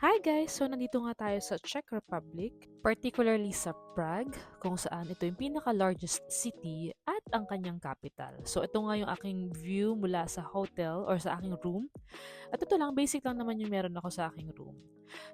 Hi guys! So nandito nga tayo sa Czech Republic, particularly sa Prague, kung saan ito yung pinaka-largest city at ang kanyang capital. So ito nga yung aking view mula sa hotel or sa aking room. At ito lang, basic lang naman yung meron ako sa aking room.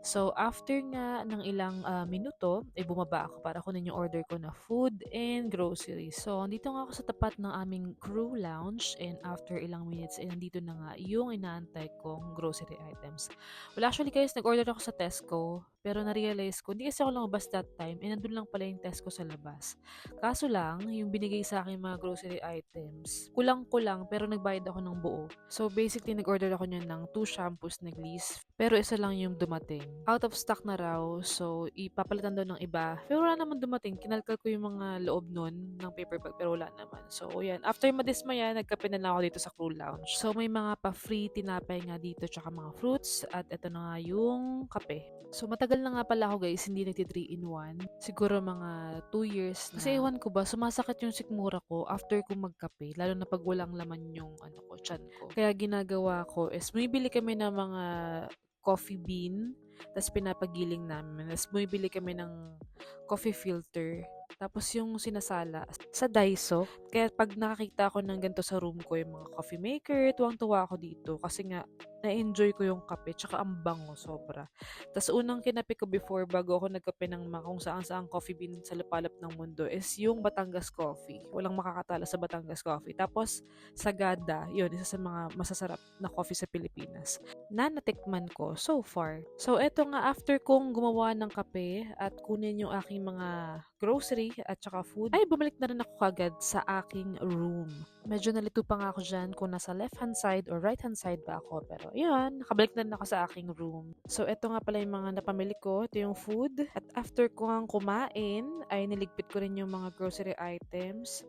So after nga ng ilang minuto, bumaba ako para kunin yung order ko na food and groceries. So andito nga ako sa tapat ng aming crew lounge and after ilang minutes, nandito na nga yung inaantay kong grocery items. Well, actually guys, nag-order ako sa Tesco, pero na-realize ko, hindi kasi ako lumabas that time, nandun lang pala yung Tesco sa labas. Kaso lang, yung binigay sa akin mga grocery items, kulang-kulang, pero nagbayad ako ng buo. So basically, nag-order ako niyan ng 2 shampoos na Gliss, pero isa lang yung dumating. Out of stock na raw, so ipapalitan daw ng iba. Pero wala naman dumating, kinalkal ko yung mga loob nun ng paper bag, pero wala naman. So yan, after madismaya, nagkape na lang ako dito sa crew lounge. So may mga pa-free tinapay nga dito, tsaka mga fruits, at ito na nga yung kape. So matagal na nga pala ako guys, hindi nagti 3 in 1. Siguro mga 2 years na. Kasi ewan ko ba, sumasakit yung sikmura ko after ko magkape, lalo na pag walang laman yung tiyan ko. Kaya ginagawa ko is bumibili kami ng mga coffee bean, tapos pinapagiling namin. Tapos bumibili kami ng coffee filter. Tapos yung sinasala sa Daiso. Kaya pag nakakita ako ng ganito sa room ko, yung mga coffee maker, tuwang-tuwa ako dito. Kasi nga, na-enjoy ko yung kape, tsaka ang bango, sobra. Tapos unang kinape ko before, bago ako nagkape ng mga kung saan-saan coffee bean sa lapalap ng mundo, is yung Batangas Coffee. Walang makakatala sa Batangas Coffee. Tapos, Sagada, yun, isa sa mga masasarap na coffee sa Pilipinas na natikman ko so far. So, eto nga, after kong gumawa ng kape at kunin yung aking mga grocery at saka food, ay bumalik na rin ako kagad sa aking room. Medyo nalito pa nga ako dyan kung nasa left-hand side or right-hand side ba ako. Pero yun, nakabalik na rin ako sa aking room. So, eto nga pala yung mga napamili ko. Ito yung food. At after ko nga kumain, ay niligpit ko rin yung mga grocery items.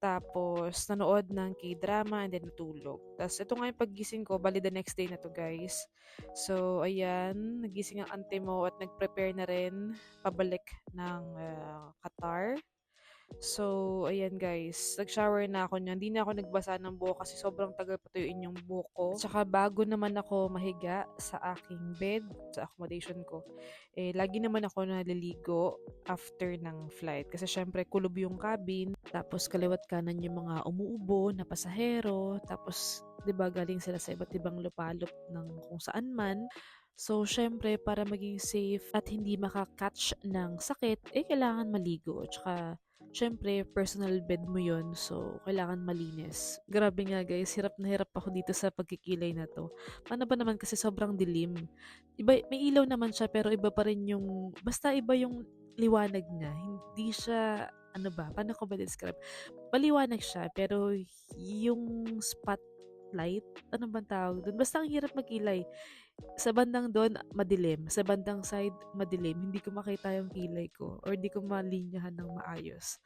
Tapos, nanood ng K-drama and then natulog. Tapos, ito nga yung paggising ko. Bali, the next day na to, guys. So, ayan. Nagising ang ante mo at nag-prepare na rin pabalik ng Qatar. So, ayan guys. Nag-shower na ako niyan. Hindi na ako nagbasa ng buhok kasi sobrang tagal patuyuin yung buhok ko. At saka bago naman ako mahiga sa aking bed, sa accommodation ko, lagi naman ako naliligo after ng flight. Kasi syempre, kulob yung cabin. Tapos kaliwat kanan yung mga umuubo na pasahero. Tapos, 'di ba galing sila sa iba't ibang lupalop ng kung saan man. So, syempre, para maging safe at hindi makakatch ng sakit, kailangan maligo. Tsaka, syempre, personal bed mo yon, so kailangan malinis. Grabe nga guys, hirap na hirap ako dito sa pagkikilay na to. Paano ba naman kasi sobrang dilim. Iba, may ilaw naman siya pero iba pa rin yung, basta iba yung liwanag niya. Hindi siya, ano ba, paano ko ba describe? Maliwanag siya pero yung spotlight, ano bang tawag doon? Basta ang hirap magkilay. Sa bandang doon, madilim. Sa bandang side, madilim. Hindi ko makita yung kilay ko or hindi ko malinyahan ng maayos.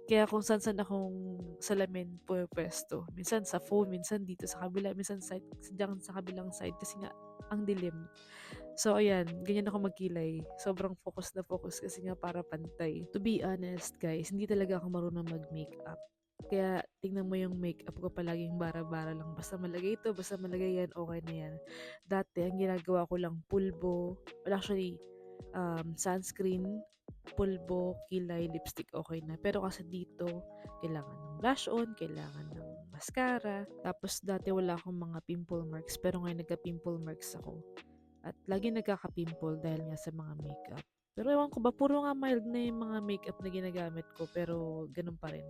Kaya kung saan-saan akong salamin pwesto. Minsan sa phone, minsan dito sa kabila, minsan diyan sa kabilang side kasi nga ang dilim. So ayan, ganyan ako magkilay. Sobrang focus na focus kasi nga para pantay. To be honest guys, hindi talaga ako marunong mag-makeup. Kaya tingnan mo yung makeup ko palaging bara-bara lang. Basta malagay ito, basta malagay yan, okay na yan. Dati, ang ginagawa ko lang pulbo. Well, actually, sunscreen, pulbo, kilay, lipstick, okay na. Pero kasi dito, kailangan ng blush on, kailangan ng mascara. Tapos dati wala akong mga pimple marks, pero ngayon nagka-pimple marks ako. At lagi nagkaka-pimple dahil nga sa mga makeup. Pero ewan ko ba, puro nga mild na yung mga makeup na ginagamit ko, pero ganun pa rin.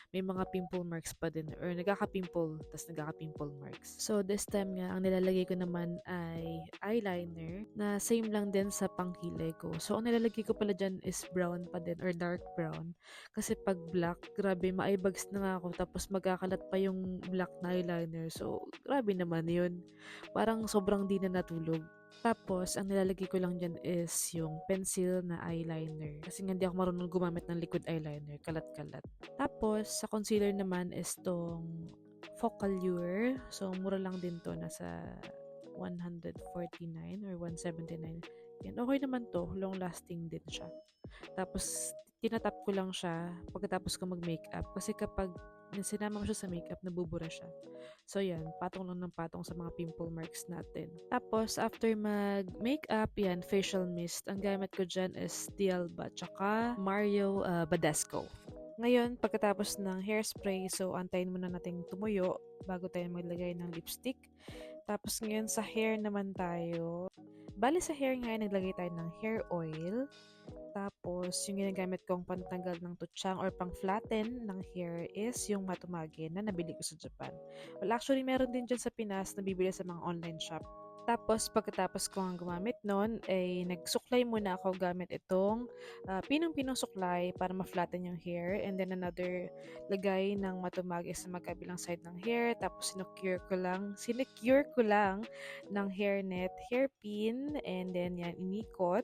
May mga pimple marks pa din or nagkaka-pimple tas nagkaka-pimple marks. So this time nga ang nilalagay ko naman ay eyeliner na same lang din sa pangkilay ko. So ang nilalagay ko pala dyan is brown pa din or dark brown. Kasi pag black, grabe ma-eyebags na nga ako tapos magkakalat pa yung black na eyeliner. So grabe naman yun. Parang sobrang di na natulog. Tapos, ang nilalagay ko lang dyan is yung pencil na eyeliner. Kasi nga hindi ako marunong gumamit ng liquid eyeliner. Kalat-kalat. Tapos, sa concealer naman is tong Focallure. So, mura lang din to. Nasa 149 or 179. Yan, okay naman to. Long lasting din siya. Tapos, tinatap ko lang siya pagkatapos ko mag-makeup. Kasi kapag sinama mo siya sa makeup, nabubura siya. So yan, patong lang ng patong sa mga pimple marks natin. Tapos after mag-makeup, yan, facial mist. Ang gamit ko dyan is D'Alba tsaka Mario Badescu. Ngayon, pagkatapos ng hairspray, so antayin muna natin tumuyo bago tayo maglagay ng lipstick. Tapos ngayon sa hair naman tayo. Bali sa hair nga, naglagay tayo ng hair oil. Tapos, yung ginagamit kong pantanggal ng tutsang or pang-flatten ng hair is yung Matumage na nabili ko sa Japan. Well, actually, meron din dyan sa Pinas na bibili sa mga online shop. Tapos, pagkatapos ko ang gumamit nun, ay nagsuklay muna ako gamit itong pinong-pinong suklay para ma-flatten yung hair. And then, another lagay ng Matumage sa magkabilang side ng hair. Tapos, sinecure ko lang ng hairnet, hairpin, and then yan, inikot.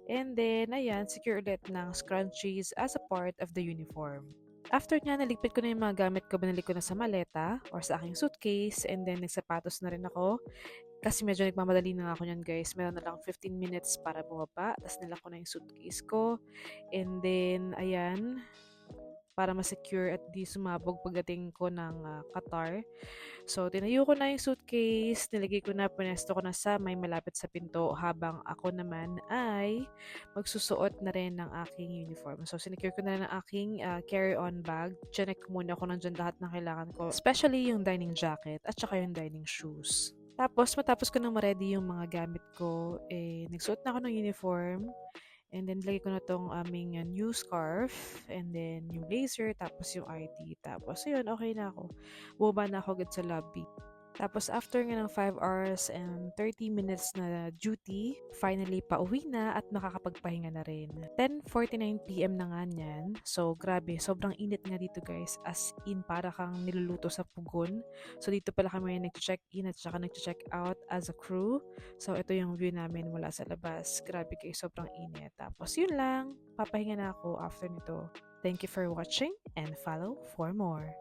And then, ayan, secure ulit ng scrunchies as a part of the uniform. After niya, naligpit ko na yung mga gamit ko, binalik ko na sa maleta or sa aking suitcase, and then nagsapatos na rin ako. Kasi medyo nagmamadali na ako niyan guys. Meron na lang 15 minutes para bumaba. Tapos nila ko na yung suitcase ko. And then, ayan, para ma-secure at di sumabog pagdating ko ng Qatar. So, tinayo ko na yung suitcase, nilagay ko na, punesto ko na sa may malapit sa pinto habang ako naman ay magsusuot na rin ng aking uniform. So, sinecure ko na rin ang aking carry-on bag. Chinek muna ako nandyan lahat ng kailangan ko, especially yung dining jacket at saka yung dining shoes. Tapos, matapos ko na ma-ready yung mga gamit ko, nagsuot na ako ng uniform. And then, lagay ko na tong aming new scarf. And then, yung blazer. Tapos, yung ID. Tapos, yun, okay na ako. Bumaba na ako agad sa lobby. Tapos, after nga ng 5 hours and 30 minutes na duty, finally, pauwi na at nakakapagpahinga na rin. 10:49 PM na nga niyan. So, grabe. Sobrang init nga dito, guys. As in, para kang niluluto sa pugon. So, dito pala kami nag-check-in at saka nag-check out as a crew. So, ito yung view namin mula sa labas. Grabe guys, sobrang init. Tapos, yun lang. Papahinga na ako after nito. Thank you for watching and follow for more.